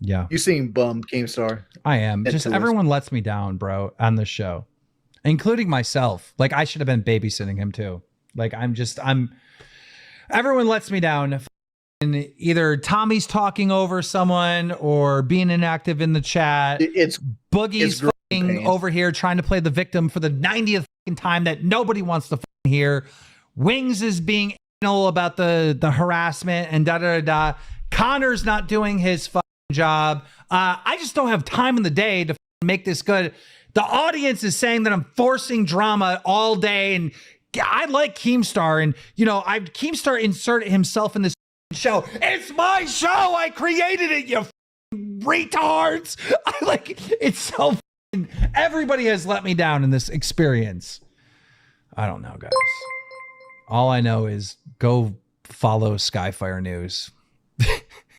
Yeah. You seem bummed, Keemstar. I am. Just everyone lets me down, bro, on this show, including myself. Like, I should have been babysitting him too. Like, everyone lets me down. And either Tommy's talking over someone or being inactive in the chat. It's Boogie's fucking over here trying to play the victim for the 90th time that nobody wants to fucking hear. Wings is being anal about the harassment and da-da-da-da. Connor's not doing his fucking job. I just don't have time in the day to make this good. The audience is saying that I'm forcing drama all day, and I like Keemstar, and Keemstar inserted himself in this show. It's my show. I created it, you retards. It's so everybody has let me down in this experience. I don't know, guys. All I know is go follow Skyfire News.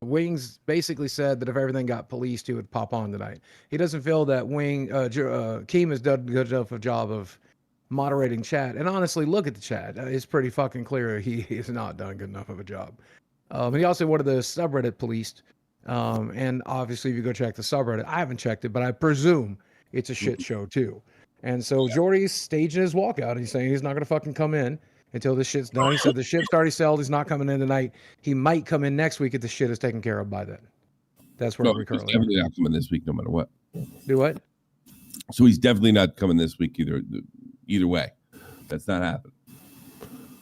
Wings basically said that if everything got policed, he would pop on tonight. He doesn't feel that Keem has done a good enough a job of moderating chat. And honestly, look at the chat. It's pretty fucking clear he has not done good enough of a job. He also wanted the subreddit policed. And obviously, if you go check the subreddit, I haven't checked it, but I presume it's a shit show too. And so Jordy's staging his walkout. He's saying he's not going to fucking come in until this shit's done. He said the ship's already sailed. He's not coming in tonight. He might come in next week if the shit is taken care of by then. That's where we're currently. He's definitely not coming this week, no matter what. Do what? So he's definitely not coming this week either way. That's not happening.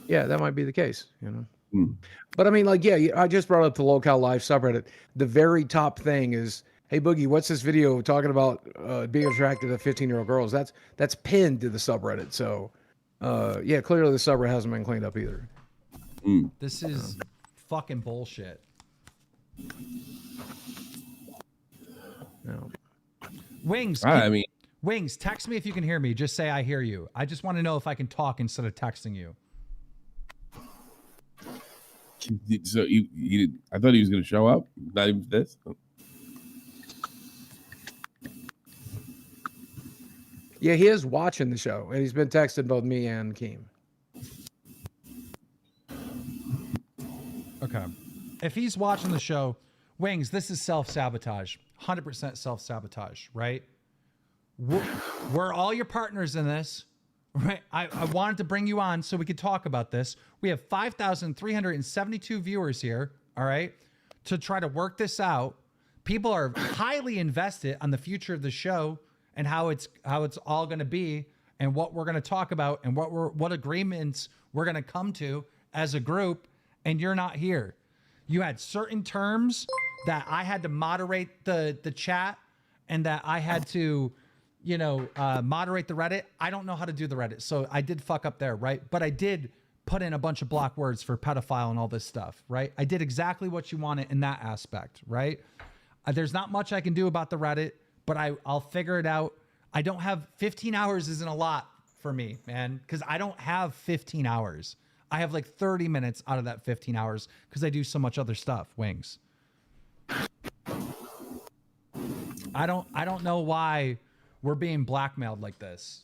Yeah, that might be the case, But I mean, I just brought up the Lolcow Live subreddit. The very top thing is, hey, Boogie, what's this video talking about being attracted to 15-year-old girls? That's pinned to the subreddit. So, clearly the subreddit hasn't been cleaned up either. This is fucking bullshit. No. Wings. Wings, text me if you can hear me. Just say I hear you. I just want to know if I can talk instead of texting you. So I thought he was going to show up. Not even this. Yeah, he is watching the show, and he's been texting both me and Keem. Okay. If he's watching the show, Wings, this is self-sabotage. 100% self-sabotage, right? We're all your partners in this, right? I wanted to bring you on so we could talk about this. We have 5,372 viewers here, all right, to try to work this out. People are highly invested on the future of the show and how it's all going to be and what we're going to talk about and what agreements we're going to come to as a group, and you're not here. You had certain terms that I had to moderate the chat and that I had to moderate the Reddit. I don't know how to do the Reddit, so I did fuck up there, right? But I did put in a bunch of block words for pedophile and all this stuff, right? I did exactly what you wanted in that aspect, right? There's not much I can do about the Reddit, but I'll figure it out. I don't have 15 hours isn't a lot for me, man, because I don't have 15 hours. I have like 30 minutes out of that 15 hours because I do so much other stuff, Wings. I don't know why we're being blackmailed like this,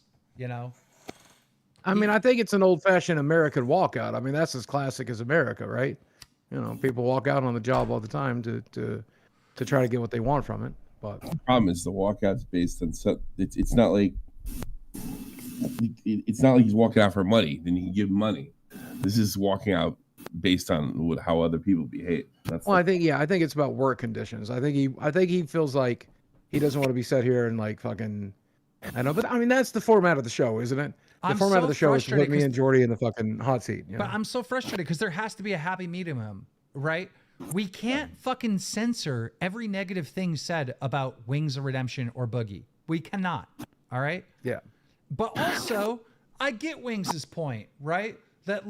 I mean, I think it's an old-fashioned American walkout. I mean, that's as classic as America, right? People walk out on the job all the time to try to get what they want from it. But the problem is the walkout's based on it's not like he's walking out for money. Then you can give him money. This is walking out based on how other people behave. I think it's about work conditions. I think he feels like he doesn't want to be set here and like fucking. I know, but I mean that's the format of the show, isn't it? The format of the show is to put me and Jordy in the fucking hot seat. But I'm so frustrated because there has to be a happy medium, right? We can't fucking censor every negative thing said about Wings of Redemption or Boogie. We cannot. All right. Yeah. But also, I get Wings' point, right? That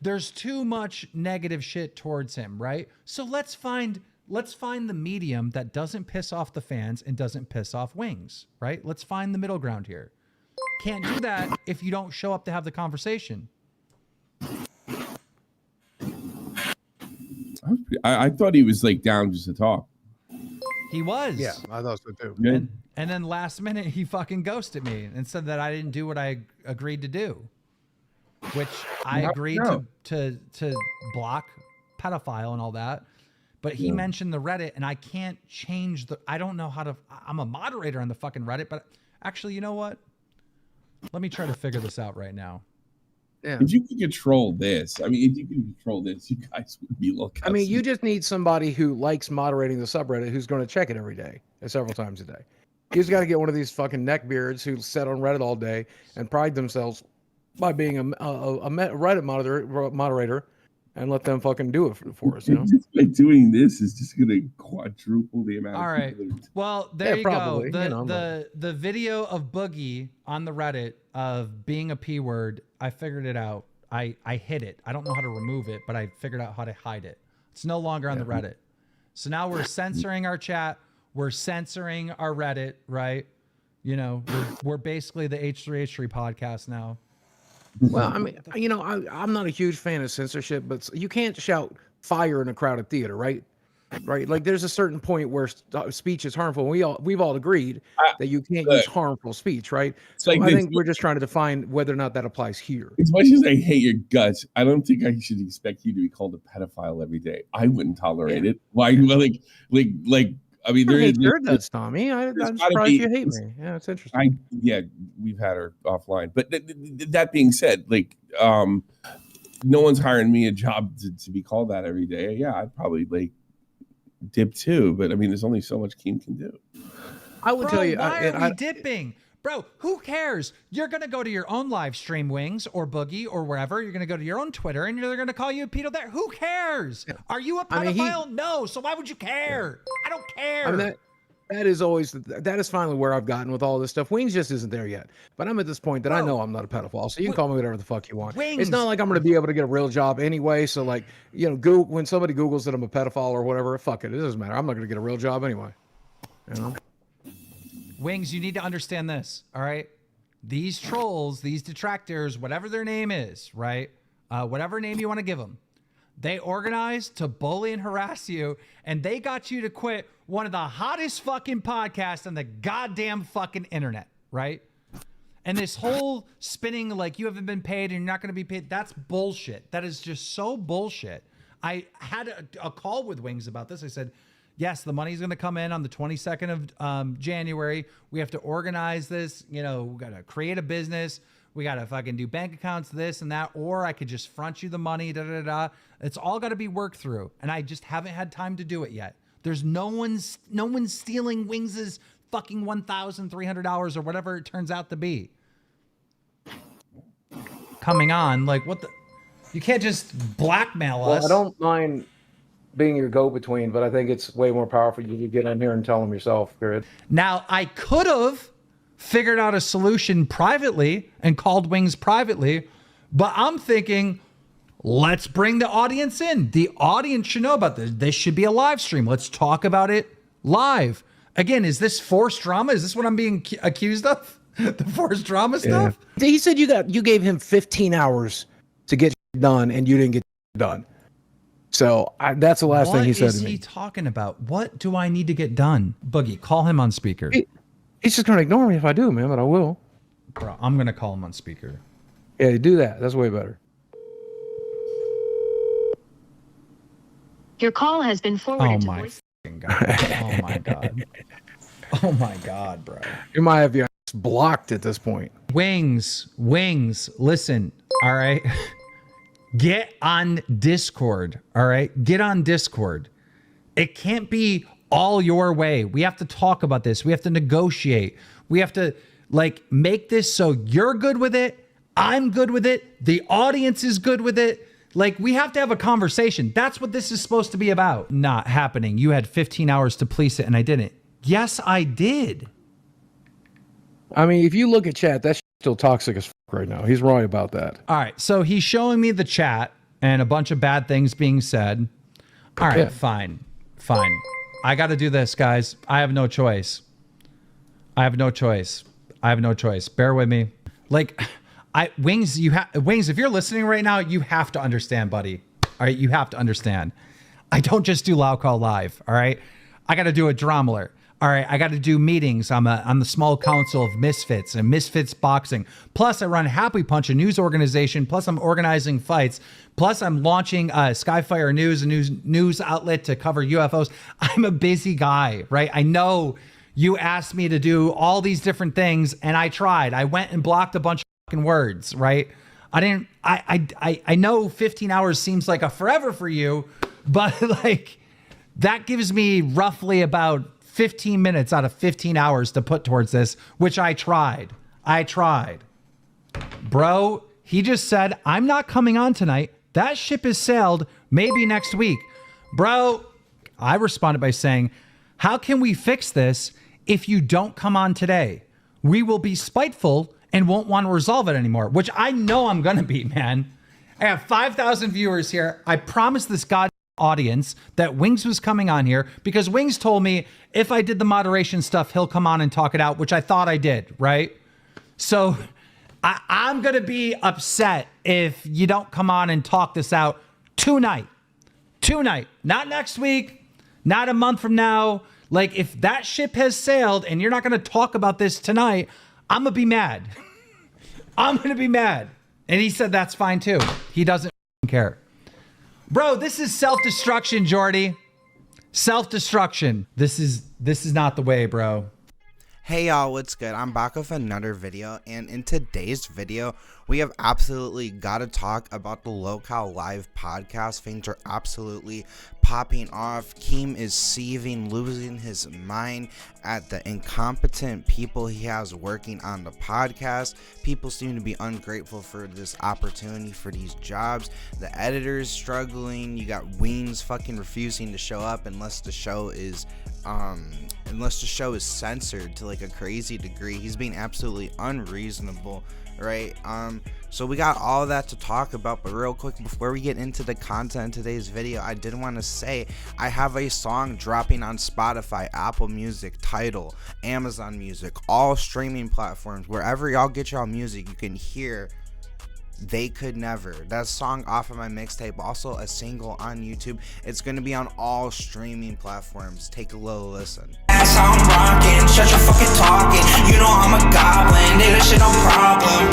there's too much negative shit towards him, right? So let's find the medium that doesn't piss off the fans and doesn't piss off Wings, right? Let's find the middle ground here. Can't do that if you don't show up to have the conversation. I thought he was down just to talk. He was. Yeah, I thought so too. And then last minute he fucking ghosted me and said that I didn't do what I agreed to do, which I agreed to block pedophile and all that but he mentioned the Reddit, and I can't change I don't know how to. I'm a moderator on the fucking Reddit, but actually, you know what? Let me try to figure this out right now. Yeah. If you could control this, I mean, if you could control this, you guys would be looking. I mean, you just need somebody who likes moderating the subreddit who's going to check it every day, several times a day. You just got to get one of these fucking neckbeards who sit on Reddit all day and pride themselves by being a Reddit moderator, and let them fucking do it for us. You know, just by doing this is just going to quadruple the amount. All of right. people Well, there you probably, go. The video of Boogie on the Reddit of being a P word, I figured it out. I hid it. I don't know how to remove it, but I figured out how to hide it. It's no longer on the Reddit. So now we're censoring our chat. We're censoring our Reddit, right? You know, we're basically the H3H3 podcast now. well, I mean, you know, I'm not a huge fan of censorship, but you can't shout fire in a crowded theater, right? Right? Like, there's a certain point where speech is harmful. We've all agreed that you can't use harmful speech, right? So like I think we're just trying to define whether or not that applies here. As much as I hate your guts, I don't think I should expect you to be called a pedophile every day. I wouldn't tolerate it. Why? Like. I mean, there is your guts, Tommy. I'm surprised you hate me. Yeah, it's interesting. We've had her offline. But that being said, like, no one's hiring me a job to be called that every day. Yeah, I'd probably like dip too. But I mean, there's only so much Keem can do. I would tell you. Why are we dipping? Bro, who cares? You're going to go to your own live stream, Wings or Boogie or wherever. You're going to go to your own Twitter and they're going to call you a pedo there. Who cares? Are you a pedophile? No. So why would you care? I don't care. I mean, that is finally where I've gotten with all this stuff. Wings just isn't there yet. But I'm at this point that I know I'm not a pedophile. So you can call me whatever the fuck you want. Wings. It's not like I'm going to be able to get a real job anyway. So, like, you know, when somebody Googles that I'm a pedophile or whatever, fuck it. It doesn't matter. I'm not going to get a real job anyway. You know? Wings, you need to understand this. All right. These trolls, these detractors, whatever their name is, right? Whatever name you want to give them, they organized to bully and harass you, and they got you to quit one of the hottest fucking podcasts on the goddamn fucking internet, right? And this whole spinning like you haven't been paid and you're not going to be paid, that's bullshit. That is just so bullshit. I had a call with Wings about this. I said, yes, the money's going to come in on the 22nd of January. We have to organize this. You know, we got to create a business. We got to fucking do bank accounts, this and that. Or I could just front you the money. It's all got to be worked through. And I just haven't had time to do it yet. There's no one's stealing Wings's fucking $1,300 or whatever it turns out to be. Coming on, like, what the? You can't just blackmail us. I don't mind being your go-between, but I think it's way more powerful you get in here and tell them yourself, period. Now, I could have figured out a solution privately and called Wings privately, but I'm thinking, let's bring the audience in. The audience should know about this. This should be a live stream. Let's talk about it live. Again, is this forced drama? Is this what I'm being accused of? The forced drama stuff? He said you gave him 15 hours to get done and you didn't get done. So that's the last thing he said to me. What is he talking about? What do I need to get done? Boogie, call him on speaker. He's just going to ignore me if I do, man, but I will. Bro, I'm going to call him on speaker. Yeah, do that. That's way better. Your call has been forwarded to voice. God. Oh my God. Oh my God, bro. You might have your ass blocked at this point. Wings, listen, all right? Get on Discord, all right? Get on Discord. It can't be all your way. We have to talk about this. We have to negotiate. We have to, like, make this so you're good with it, I'm good with it, the audience is good with it. Like, we have to have a conversation. That's what this is supposed to be about. Not happening. You had 15 hours to police it and I didn't. Yes, I did. I mean, if you look at chat, that's still toxic as fuck right now. He's right about that. All right. So he's showing me the chat and a bunch of bad things being said. All right. Yeah. Fine. I got to do this, guys. I have no choice. Bear with me. Like, Wings, if you're listening right now, you have to understand, buddy. All right. You have to understand. I don't just do Lolcow live. All right. I got to do a Dromler. All right, I got to do meetings. I'm the small council of Misfits and Misfits Boxing. Plus, I run Happy Punch, a news organization. Plus, I'm organizing fights. Plus, I'm launching Skyfire News, a news outlet to cover UFOs. I'm a busy guy, right? I know you asked me to do all these different things, and I tried. I went and blocked a bunch of fucking words, right? I know 15 hours seems like a forever for you, but like that gives me roughly about 15 minutes out of 15 hours to put towards this, which I tried. Bro, he just said, I'm not coming on tonight. That ship is sailed, maybe next week. Bro, I responded by saying, how can we fix this if you don't come on today? We will be spiteful and won't want to resolve it anymore, which I know I'm going to be, man. I have 5,000 viewers here. I promised this god audience that Wings was coming on here because Wings told me if I did the moderation stuff, he'll come on and talk it out, which I thought I did, right? So I'm going to be upset if you don't come on and talk this out tonight, not next week, not a month from now. Like if that ship has sailed and you're not going to talk about this tonight, I'm going to be mad. I'm going to be mad. And he said that's fine too. He doesn't care. Bro, this is self-destruction, Jordy. Self-destruction. This is not the way, bro. Hey y'all, what's good? I'm back with another video, and in today's video, we have absolutely got to talk about the Lolcow live podcast. Things are absolutely popping off. Keem is seething, losing his mind at the incompetent people he has working on the podcast. People seem to be ungrateful for this opportunity, for these jobs. The editor's struggling. You got Wings fucking refusing to show up unless the show is censored to like a crazy degree. He's being absolutely unreasonable, right? So we got all that to talk about, but real quick before we get into the content in today's video, I did want to say I have a song dropping on Spotify, Apple Music, Tidal, Amazon Music, all streaming platforms. Wherever y'all get y'all music, you can hear They Could Never. That song off of my mixtape, also a single on YouTube. It's gonna be on all streaming platforms. Take a little listen. That's how I'm rocking, shut your fucking talking. You know I'm a goblin, nigga shit no problem.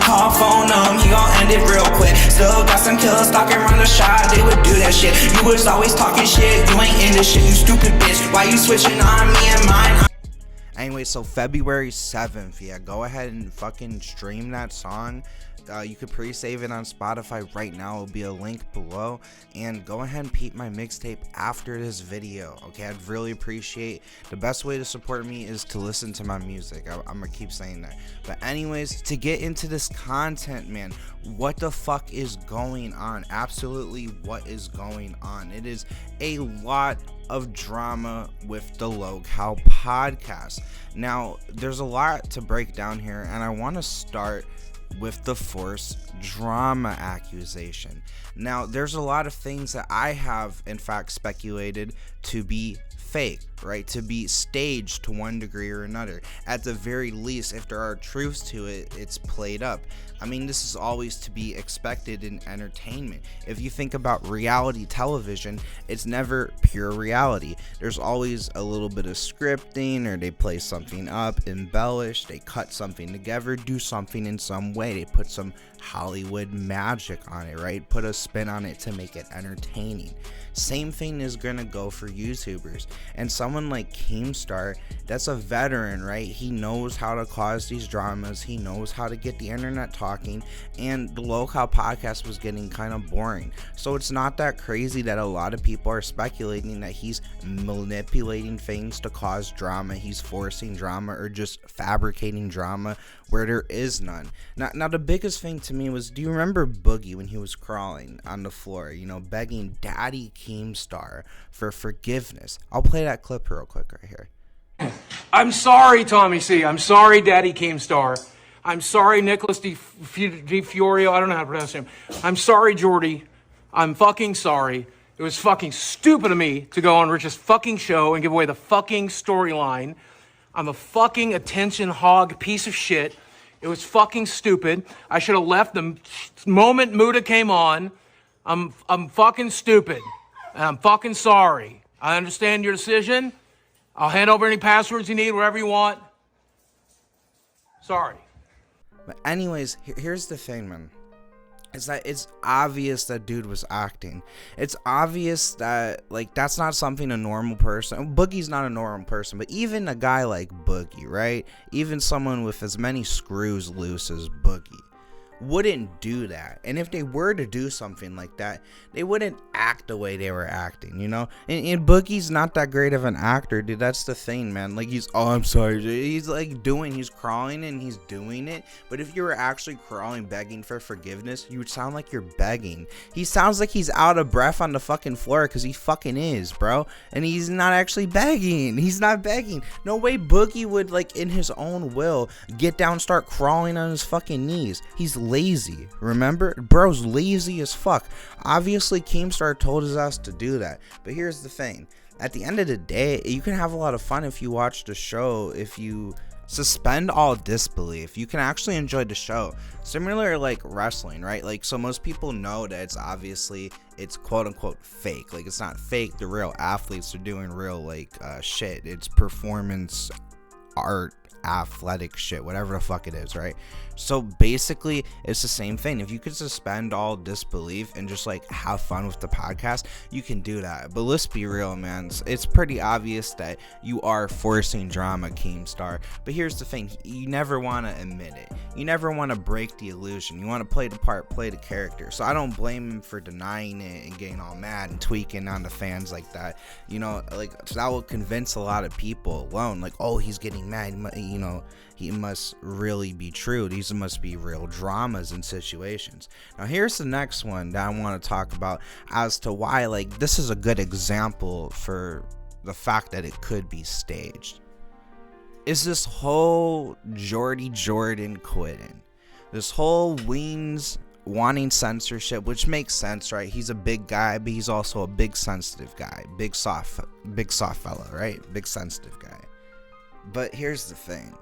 Call phone he gon' end it real quick. Still got some killers stalking around the shot, they would do that shit. You was always talking shit, you ain't in this shit, you stupid bitch. Why you switching on me and mine? Anyway, so February 7th, yeah, go ahead and fucking stream that song. You could pre-save it on Spotify right now. It'll be a link below, and go ahead and peep my mixtape after this video. Okay, I'd really appreciate. The best way to support me is to listen to my music. I'm gonna keep saying that. But anyways, to get into this content, man, what the fuck is going on? Absolutely, what is going on? It is a lot of drama with the Lolcow podcast. Now, there's a lot to break down here, and I want to start with the forced drama accusation. Now, there's a lot of things that I have in fact speculated to be fake, right? To be staged to one degree or another. At the very least, if there are truths to it, it's played up. I mean, this is always to be expected in entertainment. If you think about reality television, it's never pure reality. There's always a little bit of scripting, or they play something up, embellish, they cut something together, do something in some way. They put some Hollywood magic on it, right? Put a spin on it to make it entertaining. Same thing is gonna go for YouTubers. And someone like KEEMSTAR, that's a veteran, right? He knows how to cause these dramas. He knows how to get the internet talking. And the Lolcow podcast was getting kind of boring. So it's not that crazy that a lot of people are speculating that he's manipulating things to cause drama. He's forcing drama, or just fabricating drama where there is none. Now the biggest thing to me was, do you remember Boogie when he was crawling on the floor, you know, begging Daddy KEEMSTAR for forgiveness? I'll play that clip real quick right here. I'm sorry, Tommy C. I'm sorry, Daddy KEEMSTAR. I'm sorry, Nicholas Di Fiorio. I don't know how to pronounce him. I'm sorry, Jordy. I'm fucking sorry. It was fucking stupid of me to go on Rich's fucking show and give away the fucking storyline. I'm a fucking attention hog piece of shit. It was fucking stupid. I should have left the moment Muda came on. I'm fucking stupid. And I'm fucking sorry. I understand your decision. I'll hand over any passwords you need, whatever you want. Sorry. But anyways, here's the thing, man. Is that it's obvious that dude was acting. It's obvious that, like, that's not something a normal person, Boogie's not a normal person, but even a guy like Boogie, right? Even someone with as many screws loose as Boogie wouldn't do that. And if they were to do something like that, they wouldn't act the way they were acting, you know? And Boogie's not that great of an actor, dude. That's the thing, man. Like, I'm sorry. He's like he's crawling and he's doing it. But if you were actually crawling, begging for forgiveness, you would sound like you're begging. He sounds like he's out of breath on the fucking floor, because he fucking is, bro. And he's not actually begging. He's not begging. No way Boogie would, like, in his own will, get down, start crawling on his fucking knees. He's lazy, remember? Bro's lazy as fuck. Obviously Keemstar told his ass to do that, but here's the thing. At the end of the day, you can have a lot of fun if you watch the show, if you suspend all disbelief. You can actually enjoy the show. Similar like wrestling, right? Like, so most people know that it's quote unquote fake. Like, it's not fake. The real athletes are doing real like shit. It's performance art, athletic shit, whatever the fuck it is, right? So basically it's the same thing. If you could suspend all disbelief and just like have fun with the podcast, you can do that. But let's be real, man, it's pretty obvious that you are forcing drama, Keemstar. But here's the thing, you never want to admit it. You never want to break the illusion. You want to play the part, play the character. So I don't blame him for denying it and getting all mad and tweaking on the fans like that, you know. Like, so that will convince a lot of people alone, like, oh, he's getting mad, you know, he must really be true. These must be real dramas and situations. Now here's the next one that I want to talk about as to why, like, this is a good example for the fact that it could be staged. Is this whole Jordy Jordan quitting, this whole Wings wanting censorship, which makes sense, right? He's a big guy, but he's also a big sensitive guy, big soft fella, right? Big sensitive guy. But here's the thing,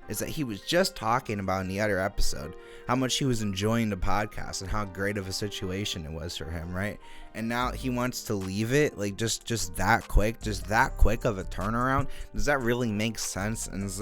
is that he was just talking about in the other episode how much he was enjoying the podcast and how great of a situation it was for him, right? And now he wants to leave it, like, just that quick of a turnaround. Does that really make sense? And does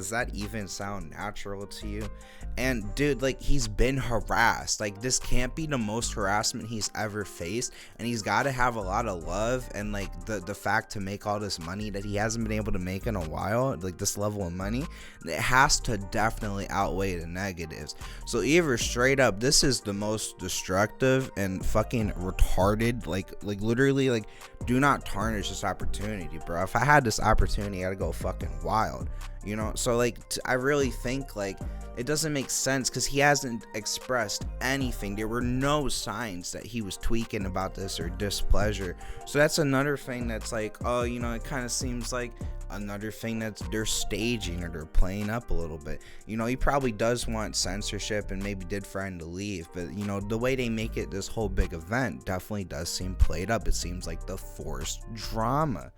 that even sound natural to you? And dude, like, he's been harassed. Like, this can't be the most harassment he's ever faced, and he's got to have a lot of love and like the fact to make all this money that he hasn't been able to make in a while, like this level of money, it has to definitely outweigh the negatives. So either straight up, this is the most destructive and fucking retarded, like literally, like, do not tarnish this opportunity, bro. If I had this opportunity, I'd go fucking wild, you know? So like, I really think like it doesn't make sense, because he hasn't expressed anything. There were no signs that he was tweaking about this or displeasure. So that's another thing that's like, oh, you know, it kind of seems like another thing that they're staging or they're playing up a little bit. You know, he probably does want censorship and maybe did for him to leave, but you know, the way they make it this whole big event definitely does seem played up. It seems like the forced drama.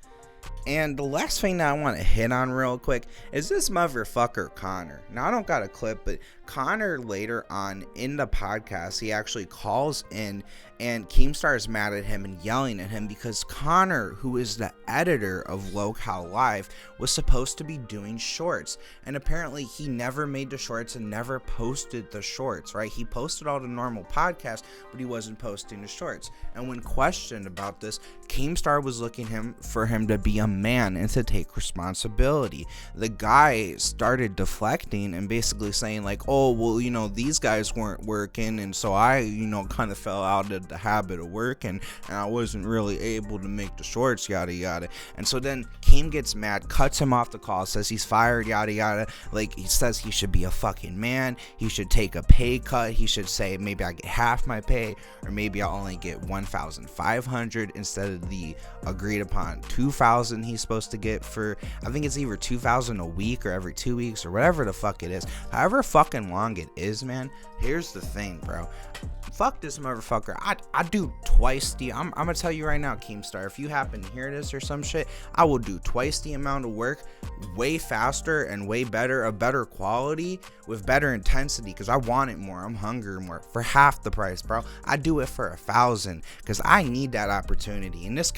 And the last thing that I want to hit on real quick is this motherfucker Connor. Now, I don't got a clip, but Connor later on in the podcast, he actually calls in, and Keemstar is mad at him and yelling at him because Connor, who is the editor of Lolcow Live, was supposed to be doing shorts, and apparently he never made the shorts and never posted the shorts, right? He posted all the normal podcasts, but he wasn't posting the shorts. And when questioned about this, Keemstar was looking for him to be a man and to take responsibility. The guy started deflecting and basically saying like, oh, well, you know, these guys weren't working, and so I, you know, kind of fell out of the habit of working, and I wasn't really able to make the shorts, yada yada. And so then Keem gets mad, cuts him off the call, says he's fired, yada yada. Like, he says he should be a fucking man, he should take a pay cut, he should say maybe I get half my pay, or maybe I'll only get 1,500 instead of the agreed upon 2,000 he's supposed to get for, I think it's either 2,000 a week or every 2 weeks or whatever the fuck it is. However fucking long it is, man. Here's the thing, bro. Fuck this motherfucker. I do twice the, I'm gonna tell you right now, Keemstar, if you happen to hear this or some shit, I will do twice the amount of work, way faster and way better, a better quality with better intensity, because I want it more, I'm hungry more, for half the price, bro. I do it for 1,000 because I need that opportunity. And this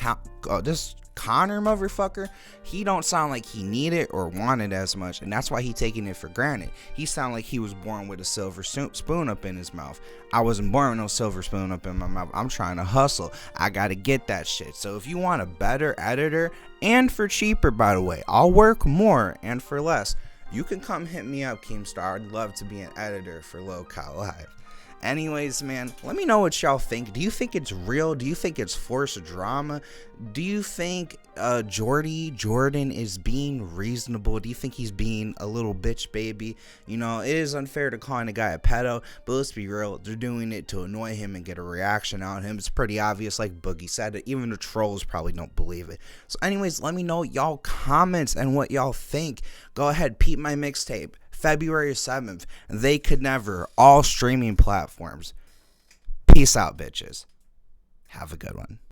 Connor motherfucker, he don't sound like he need it or want it as much, and that's why he taking it for granted. He sound like he was born with a silver spoon up in his mouth. I wasn't born with no silver spoon up in my mouth. I'm trying to hustle. I gotta get that shit. So if you want a better editor, and for cheaper, by the way, I'll work more and for less, you can come hit me up, Keemstar. I'd love to be an editor for Lolcow Live. Anyways, man, let me know what y'all think. Do you think it's real? Do you think it's forced drama? Do you think Jordan is being reasonable? Do you think he's being a little bitch baby? You know, it is unfair to calling a guy a pedo, but let's be real, they're doing it to annoy him and get a reaction out of him. It's pretty obvious, like Boogie said it. Even the trolls probably don't believe it. So anyways, let me know y'all comments and what y'all think. Go ahead, peep my mixtape. February 7th, They Could Never, all streaming platforms. Peace out, bitches. Have a good one.